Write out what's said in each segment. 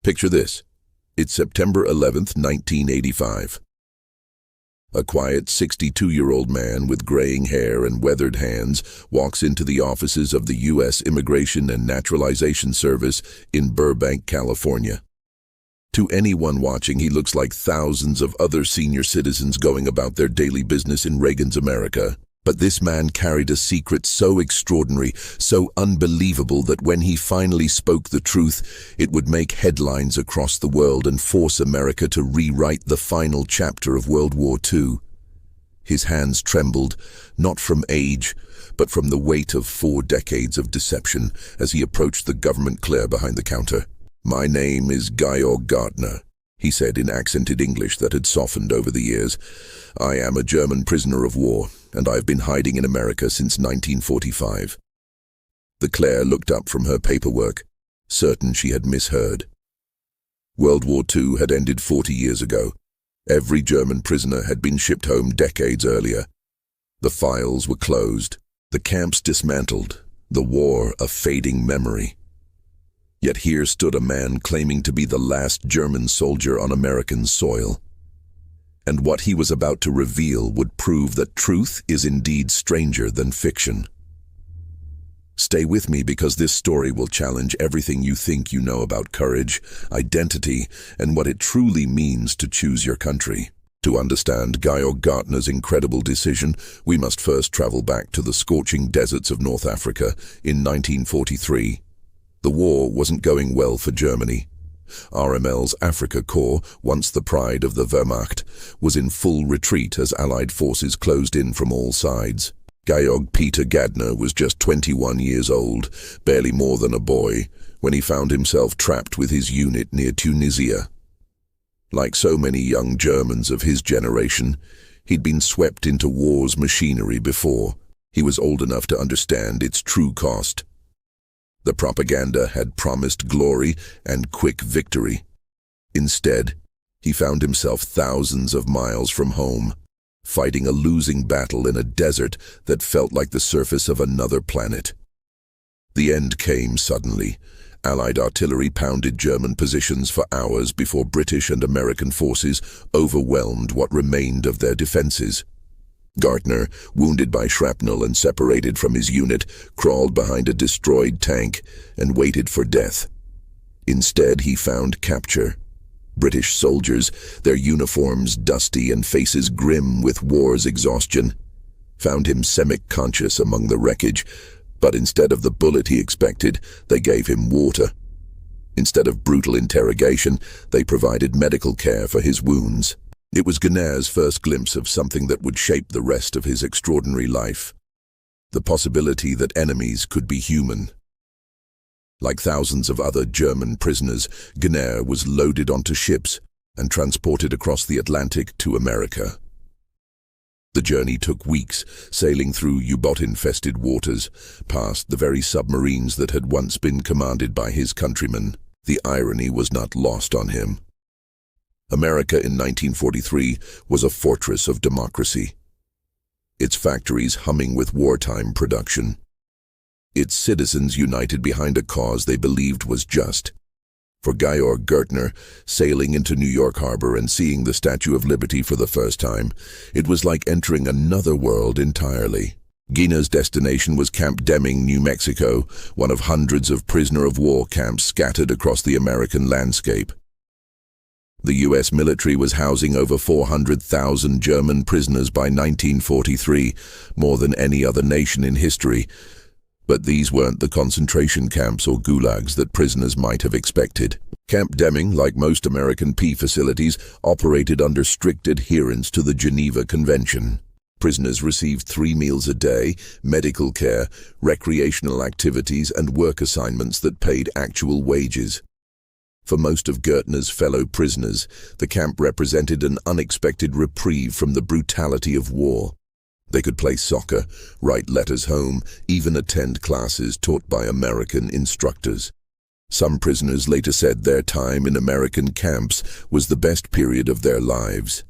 Picture this. It's September 11th, 1985. A quiet 62-year-old man with graying hair and weathered hands walks into the offices of the U.S. Immigration and Naturalization Service in Burbank, California. To anyone watching, he looks like thousands of other senior citizens going about their daily business in Reagan's America. But this man carried a secret so extraordinary, so unbelievable that when he finally spoke the truth, it would make headlines across the world and force America to rewrite the final chapter of World War II. His hands trembled, not from age, but from the weight of 4 decades of deception as he approached the government clerk behind the counter. "My name is Georg Gardner," he said in accented English that had softened over the years. "I am a German prisoner of war, and I've been hiding in America since 1945. The clerk looked up from her paperwork, certain she had misheard. World War II had ended 40 years ago. Every German prisoner had been shipped home decades earlier. The files were closed, the camps dismantled, the war a fading memory. Yet here stood a man claiming to be the last German soldier on American soil. And what he was about to reveal would prove that truth is indeed stranger than fiction. Stay with me, because this story will challenge everything you think you know about courage, identity, and what it truly means to choose your country. To understand Georg Gardner's incredible decision, we must first travel back to the scorching deserts of North Africa in 1943. The war wasn't going well for Germany. RML's Africa Corps, once the pride of the Wehrmacht, was in full retreat as Allied forces closed in from all sides. Georg Peter Gardner was just 21 years old, barely more than a boy, when he found himself trapped with his unit near Tunisia. Like so many young Germans of his generation, he'd been swept into war's machinery before. He was old enough to understand its true cost. The propaganda had promised glory and quick victory. Instead, he found himself thousands of miles from home, fighting a losing battle in a desert that felt like the surface of another planet. The end came suddenly. Allied artillery pounded German positions for hours before British and American forces overwhelmed what remained of their defenses. Gardner, wounded by shrapnel and separated from his unit, crawled behind a destroyed tank and waited for death. Instead, he found capture. British soldiers, their uniforms dusty and faces grim with war's exhaustion, found him semi-conscious among the wreckage, but instead of the bullet he expected, they gave him water. Instead of brutal interrogation, they provided medical care for his wounds. It was Gardner's first glimpse of something that would shape the rest of his extraordinary life: the possibility that enemies could be human. Like thousands of other German prisoners, Gardner was loaded onto ships and transported across the Atlantic to America. The journey took weeks, sailing through U-boat-infested waters, past the very submarines that had once been commanded by his countrymen. The irony was not lost on him. America in 1943 was a fortress of democracy, its factories humming with wartime production, its citizens united behind a cause they believed was just. For Georg Gardner, sailing into New York Harbor and seeing the Statue of Liberty for the first time, it was like entering another world entirely. Gardner's destination was Camp Deming, New Mexico, one of hundreds of prisoner-of-war camps scattered across the American landscape. The U.S. military was housing over 400,000 German prisoners by 1943, more than any other nation in history. But these weren't the concentration camps or gulags that prisoners might have expected. Camp Deming, like most American POW facilities, operated under strict adherence to the Geneva Convention. Prisoners received 3 meals a day, medical care, recreational activities, and work assignments that paid actual wages. For most of Gardner's fellow prisoners, the camp represented an unexpected reprieve from the brutality of war. They could play soccer, write letters home, even attend classes taught by American instructors. Some prisoners later said their time in American camps was the best period of their lives.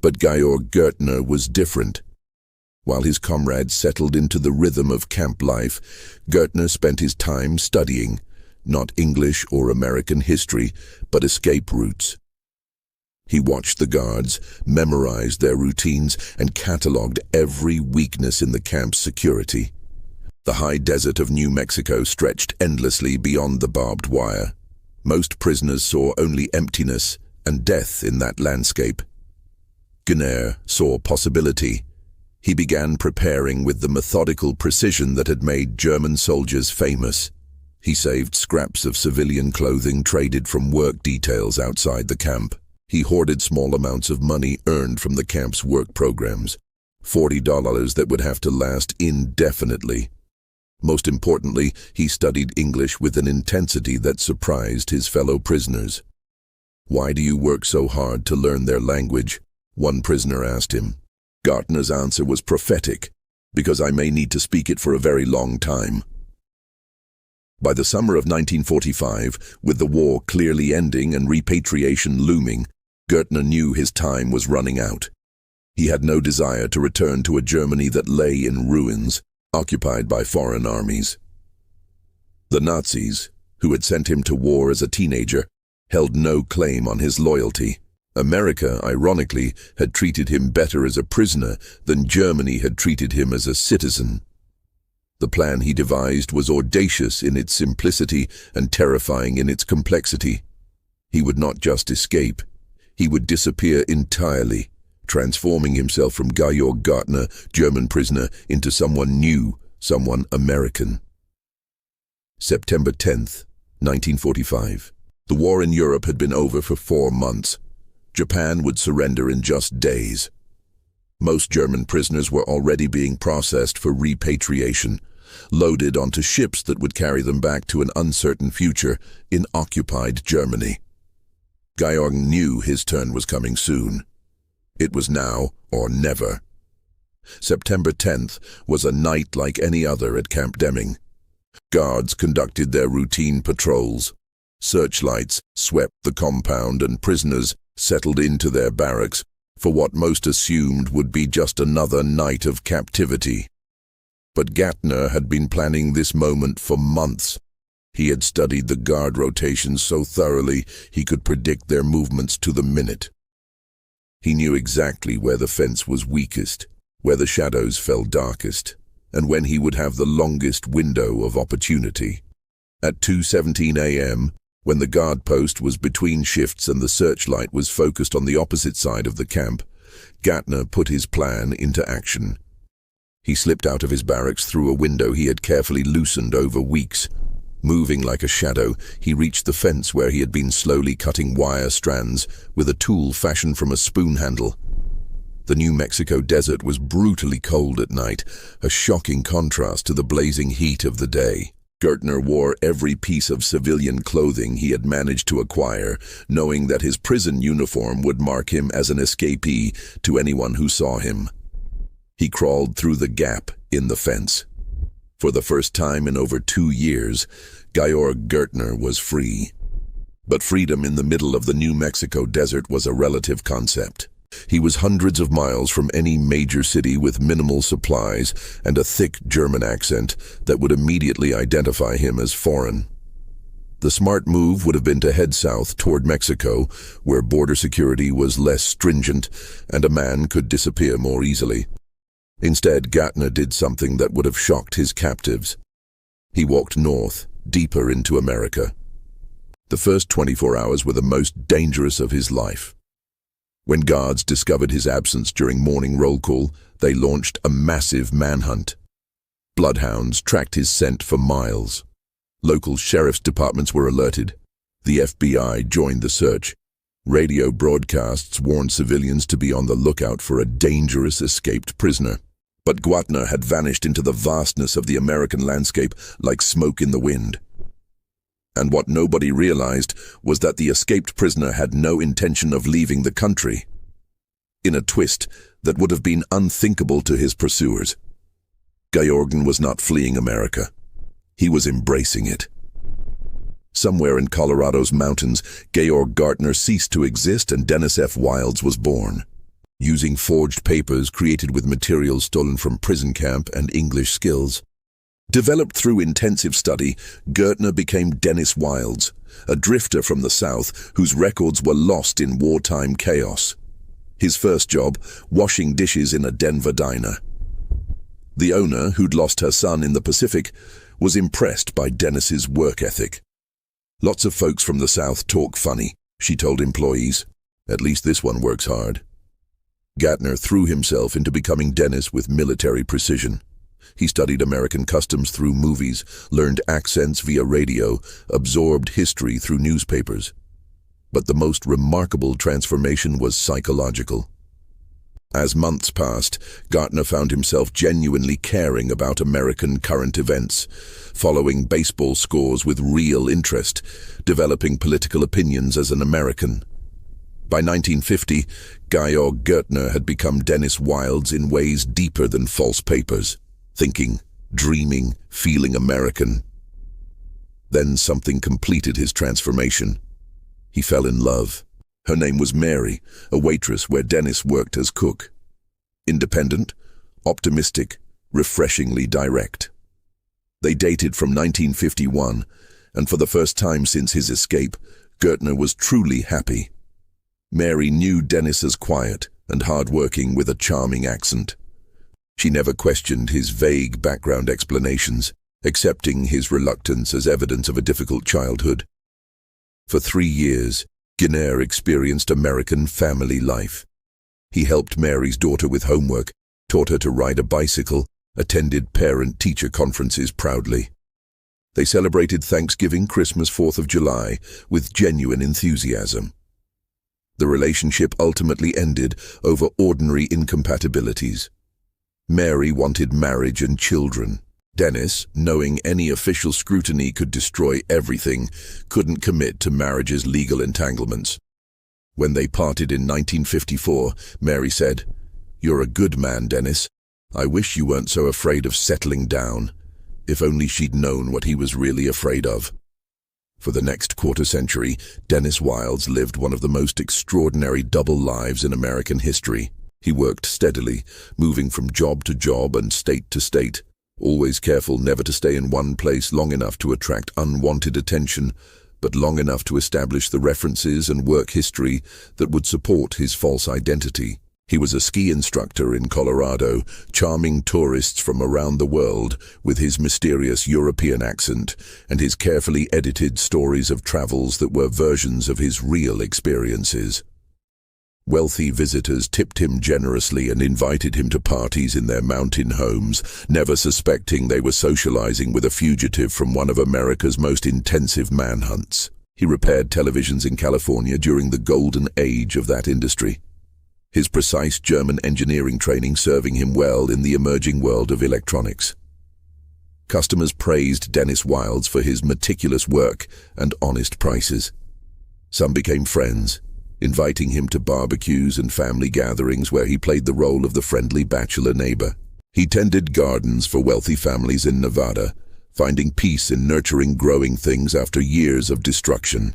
But Georg Gardner was different. While his comrades settled into the rhythm of camp life, Gardner spent his time studying, not English or American history, but escape routes. He watched the guards, memorized their routines, and catalogued every weakness in the camp's security. The high desert of New Mexico stretched endlessly beyond the barbed wire. Most prisoners saw only emptiness and death in that landscape. Gner saw possibility. He began preparing with the methodical precision that had made German soldiers famous. He saved scraps of civilian clothing traded from work details outside the camp. He hoarded small amounts of money earned from the camp's work programs, $40 that would have to last indefinitely. Most importantly, he studied English with an intensity that surprised his fellow prisoners. "Why do you work so hard to learn their language?" one prisoner asked him. Gartner's answer was prophetic, "Because I may need to speak it for a very long time." By the summer of 1945, with the war clearly ending and repatriation looming, Gertner knew his time was running out. He had no desire to return to a Germany that lay in ruins, occupied by foreign armies. The Nazis, who had sent him to war as a teenager, held no claim on his loyalty. America, ironically, had treated him better as a prisoner than Germany had treated him as a citizen. The plan he devised was audacious in its simplicity and terrifying in its complexity. He would not just escape. He would disappear entirely, transforming himself from Georg Gartner, German prisoner, into someone new, someone American. September 10th, 1945. The war in Europe had been over for 4 months. Japan would surrender in just days. Most German prisoners were already being processed for repatriation, loaded onto ships that would carry them back to an uncertain future in occupied Germany. Georg knew his turn was coming soon. It was now or never. September 10th was a night like any other at Camp Deming. Guards conducted their routine patrols. Searchlights swept the compound and prisoners settled into their barracks for what most assumed would be just another night of captivity. But Gartner had been planning this moment for months. He had studied the guard rotations so thoroughly he could predict their movements to the minute. He knew exactly where the fence was weakest, where the shadows fell darkest, and when he would have the longest window of opportunity. At 2:17 a.m., when the guard post was between shifts and the searchlight was focused on the opposite side of the camp, Gartner put his plan into action. He slipped out of his barracks through a window he had carefully loosened over weeks. Moving like a shadow, he reached the fence where he had been slowly cutting wire strands with a tool fashioned from a spoon handle. The New Mexico desert was brutally cold at night, a shocking contrast to the blazing heat of the day. Gartner wore every piece of civilian clothing he had managed to acquire, knowing that his prison uniform would mark him as an escapee to anyone who saw him. He crawled through the gap in the fence. For the first time in over 2 years, Georg Gartner was free. But freedom in the middle of the New Mexico desert was a relative concept. He was hundreds of miles from any major city with minimal supplies and a thick German accent that would immediately identify him as foreign. The smart move would have been to head south toward Mexico, where border security was less stringent and a man could disappear more easily. Instead, Gartner did something that would have shocked his captives. He walked north, deeper into America. The first 24 hours were the most dangerous of his life. When guards discovered his absence during morning roll call, they launched a massive manhunt. Bloodhounds tracked his scent for miles. Local sheriff's departments were alerted. The FBI joined the search. Radio broadcasts warned civilians to be on the lookout for a dangerous escaped prisoner. But Gartner had vanished into the vastness of the American landscape like smoke in the wind. And what nobody realized was that the escaped prisoner had no intention of leaving the country. In a twist that would have been unthinkable to his pursuers, Georgen was not fleeing America. He was embracing it. Somewhere in Colorado's mountains, Georg Gartner ceased to exist and Dennis F. Wilds was born. Using forged papers created with materials stolen from prison camp and English skills, Developed through intensive study, Gertner became Dennis Wilds, a drifter from the South whose records were lost in wartime chaos. His first job, washing dishes in a Denver diner. The owner, who'd lost her son in the Pacific, was impressed by Dennis's work ethic. "Lots of folks from the South talk funny," she told employees. "At least this one works hard." Gertner threw himself into becoming Dennis with military precision. He studied American customs through movies, learned accents via radio, absorbed history through newspapers. But the most remarkable transformation was psychological. As months passed, Gertner found himself genuinely caring about American current events, following baseball scores with real interest, developing political opinions as an American. By 1950, Georg Gertner had become Dennis Wilds in ways deeper than false papers, thinking, dreaming, feeling American. Then something completed his transformation. He fell in love. Her name was Mary, a waitress where Dennis worked as cook. Independent, optimistic, refreshingly direct. They dated from 1951, and for the first time since his escape, Gertner was truly happy. Mary knew Dennis as quiet and hard-working with a charming accent. She never questioned his vague background explanations, accepting his reluctance as evidence of a difficult childhood. For 3 years, Gertner experienced American family life. He helped Mary's daughter with homework, taught her to ride a bicycle, attended parent-teacher conferences proudly. They celebrated Thanksgiving, Christmas, 4th of July with genuine enthusiasm. The relationship ultimately ended over ordinary incompatibilities. Mary wanted marriage and children. Dennis, knowing any official scrutiny could destroy everything, couldn't commit to marriage's legal entanglements. When they parted in 1954, Mary said, "You're a good man, Dennis. I wish you weren't so afraid of settling down." If only she'd known what he was really afraid of. For the next quarter century, Dennis Wilds lived one of the most extraordinary double lives in American history. He worked steadily, moving from job to job and state to state, always careful never to stay in one place long enough to attract unwanted attention, but long enough to establish the references and work history that would support his false identity. He was a ski instructor in Colorado, charming tourists from around the world with his mysterious European accent and his carefully edited stories of travels that were versions of his real experiences. Wealthy visitors tipped him generously and invited him to parties in their mountain homes, never suspecting they were socializing with a fugitive from one of America's most intensive manhunts. He repaired televisions in California during the golden age of that industry, his precise German engineering training serving him well in the emerging world of electronics. Customers praised Dennis Wilds for his meticulous work and honest prices. Some became friends, inviting him to barbecues and family gatherings where he played the role of the friendly bachelor neighbor. He tended gardens for wealthy families in Nevada, finding peace in nurturing growing things after years of destruction.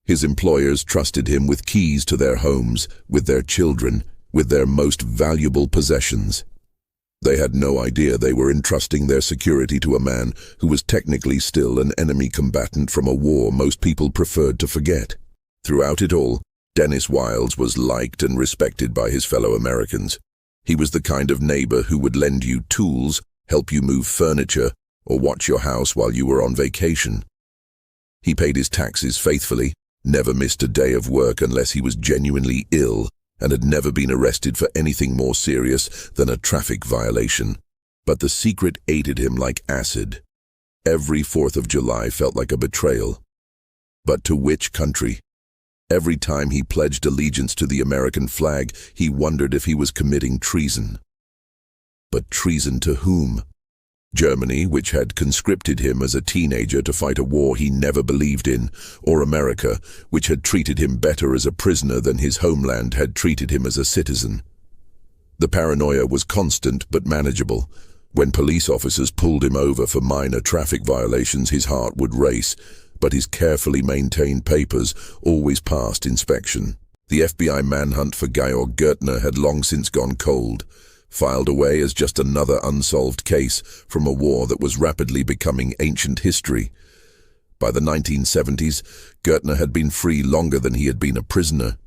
His employers trusted him with keys to their homes, with their children, with their most valuable possessions. They had no idea they were entrusting their security to a man who was technically still an enemy combatant from a war most people preferred to forget. Throughout it all, Dennis Wilds was liked and respected by his fellow Americans. He was the kind of neighbor who would lend you tools, help you move furniture, or watch your house while you were on vacation. He paid his taxes faithfully, never missed a day of work unless he was genuinely ill, and had never been arrested for anything more serious than a traffic violation. But the secret aided him like acid. Every 4th of July felt like a betrayal. But to which country? Every time he pledged allegiance to the American flag, he wondered if he was committing treason. But treason to whom? Germany, which had conscripted him as a teenager to fight a war he never believed in, or America, which had treated him better as a prisoner than his homeland had treated him as a citizen. The paranoia was constant but manageable. When police officers pulled him over for minor traffic violations, his heart would race, but his carefully maintained papers always passed inspection. The FBI manhunt for Georg Gertner had long since gone cold, filed away as just another unsolved case from a war that was rapidly becoming ancient history. By the 1970s, Gertner had been free longer than he had been a prisoner.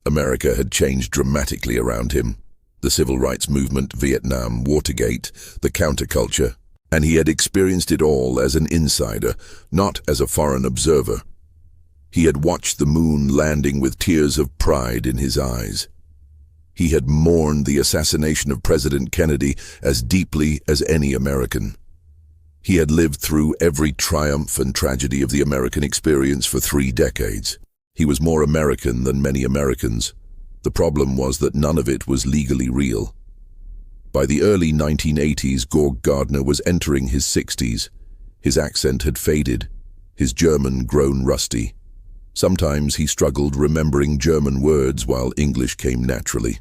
America had changed dramatically around him. The civil rights movement, Vietnam, Watergate, the counterculture, and he had experienced it all as an insider, not as a foreign observer. He had watched the moon landing with tears of pride in his eyes. He had mourned the assassination of President Kennedy as deeply as any American. He had lived through every triumph and tragedy of the American experience for 3 decades. He was more American than many Americans. The problem was that none of it was legally real. By the early 1980s, Gertner was entering his 60s. His accent had faded, his German grown rusty. Sometimes he struggled remembering German words while English came naturally.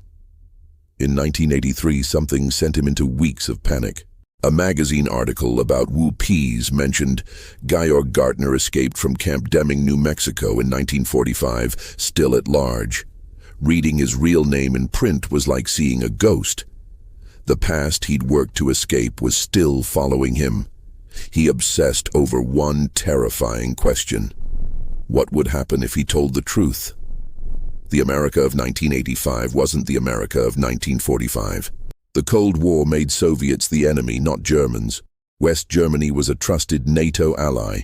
In 1983, something sent him into weeks of panic. A magazine article about Wu peas mentioned Gertner escaped from Camp Deming, New Mexico in 1945, still at large. Reading his real name in print was like seeing a ghost. The past he'd worked to escape was still following him. He obsessed over one terrifying question. What would happen if he told the truth? The America of 1985 wasn't the America of 1945. The Cold War made Soviets the enemy, not Germans. West Germany was a trusted NATO ally.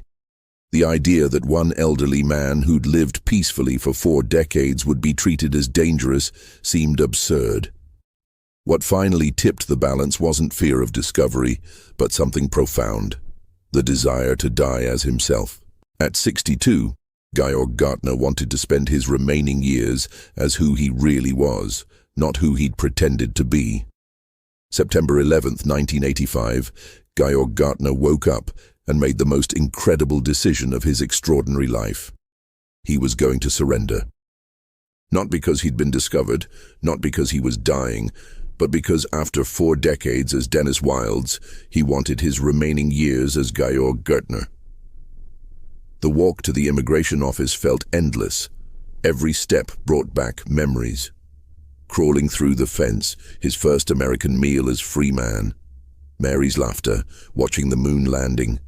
The idea that one elderly man who'd lived peacefully for 4 decades would be treated as dangerous seemed absurd. What finally tipped the balance wasn't fear of discovery, but something profound: the desire to die as himself. At 62, Gertner wanted to spend his remaining years as who he really was, not who he'd pretended to be. September 11th, 1985, Gertner woke up and made the most incredible decision of his extraordinary life. He was going to surrender. Not because he'd been discovered, not because he was dying, but because after 4 decades as Dennis Wilds, he wanted his remaining years as Gertner. The walk to the immigration office felt endless. Every step brought back memories. Crawling through the fence, his first American meal as free man. Mary's laughter, watching the moon landing.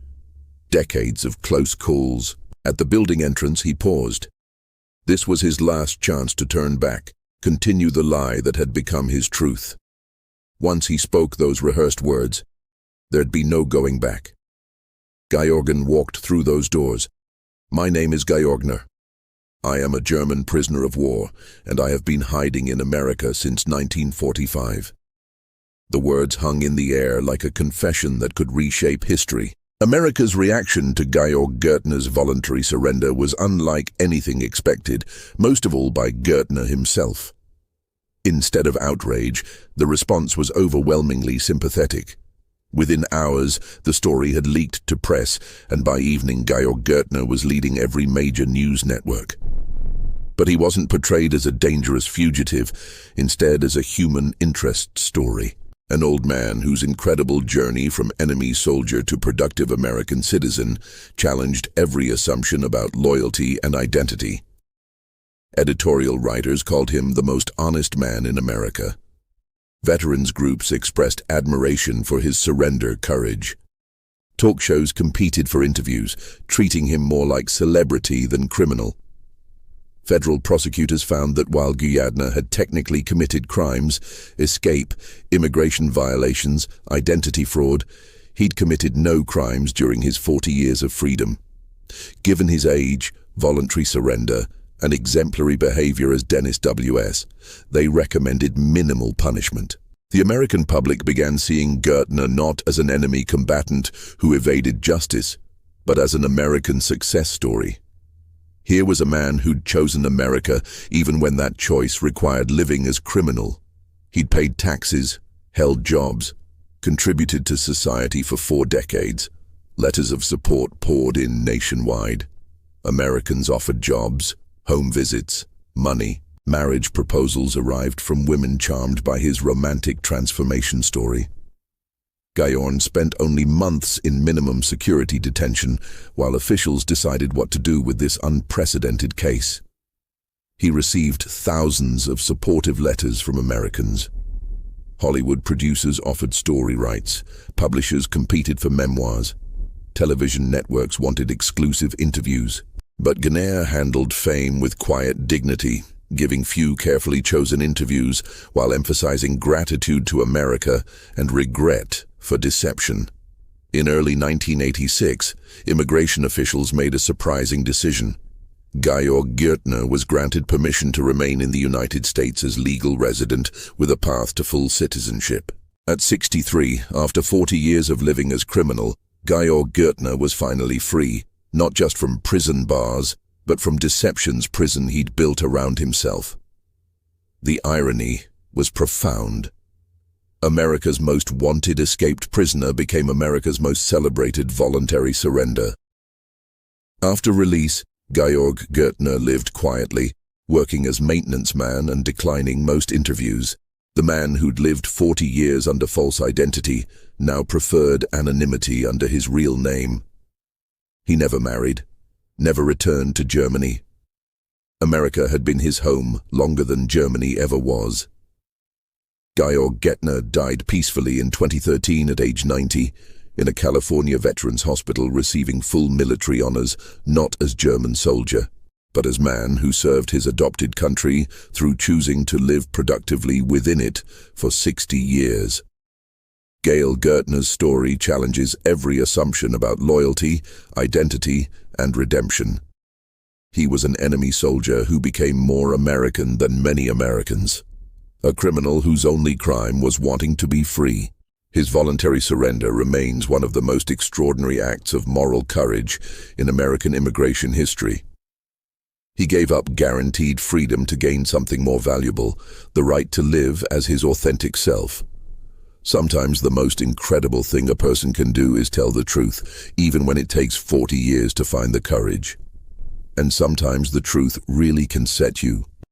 Decades of close calls. At the building entrance, he paused. This was his last chance to turn back, continue the lie that had become his truth. Once he spoke those rehearsed words, there'd be no going back. Gertner walked through those doors. My name is Gertner. I am a German prisoner of war, and I have been hiding in America since 1945. The words hung in the air like a confession that could reshape history. America's reaction to Gertner's voluntary surrender was unlike anything expected, most of all by Gertner himself. Instead of outrage, the response was overwhelmingly sympathetic. Within hours, the story had leaked to press, and by evening Gertner was leading every major news network. But he wasn't portrayed as a dangerous fugitive, instead as a human interest story. An old man whose incredible journey from enemy soldier to productive American citizen challenged every assumption about loyalty and identity. Editorial writers called him the most honest man in America. Veterans groups expressed admiration for his surrender courage. Talk shows competed for interviews, treating him more like celebrity than criminal. Federal prosecutors found that while Gertner had technically committed crimes, escape, immigration violations, identity fraud, he'd committed no crimes during his 40 years of freedom. Given his age, voluntary surrender, and exemplary behavior as Dennis W.S., they recommended minimal punishment. The American public began seeing Gertner not as an enemy combatant who evaded justice, but as an American success story. Here was a man who'd chosen America even when that choice required living as criminal. He'd paid taxes, held jobs, contributed to society for 4 decades. Letters of support poured in nationwide. Americans offered jobs, home visits, money. Marriage proposals arrived from women charmed by his romantic transformation story. Gertner spent only months in minimum security detention while officials decided what to do with this unprecedented case. He received thousands of supportive letters from Americans. Hollywood producers offered story rights, publishers competed for memoirs, television networks wanted exclusive interviews. But Gnaire handled fame with quiet dignity, giving few carefully chosen interviews while emphasizing gratitude to America and regret for deception. In early 1986, immigration officials made a surprising decision. Georg Gärtner was granted permission to remain in the United States as legal resident with a path to full citizenship. At 63, after 40 years of living as criminal, Georg Gärtner was finally free, not just from prison bars, but from deception's prison he'd built around himself. The irony was profound. America's most wanted escaped prisoner became America's most celebrated voluntary surrender. After release, Georg Gärtner lived quietly, working as maintenance man and declining most interviews. The man who'd lived 40 years under false identity now preferred anonymity under his real name. He never married, never returned to Germany. America had been his home longer than Germany ever was. Georg Gärtner died peacefully in 2013 at age 90 in a California veterans hospital, receiving full military honors, not as German soldier, but as man who served his adopted country through choosing to live productively within it for 60 years. Georg Gärtner's story challenges every assumption about loyalty, identity, and redemption. He was an enemy soldier who became more American than many Americans. A criminal whose only crime was wanting to be free. His voluntary surrender remains one of the most extraordinary acts of moral courage in American immigration history. He gave up guaranteed freedom to gain something more valuable, the right to live as his authentic self. Sometimes the most incredible thing a person can do is tell the truth, even when it takes 40 years to find the courage. And sometimes the truth really can set you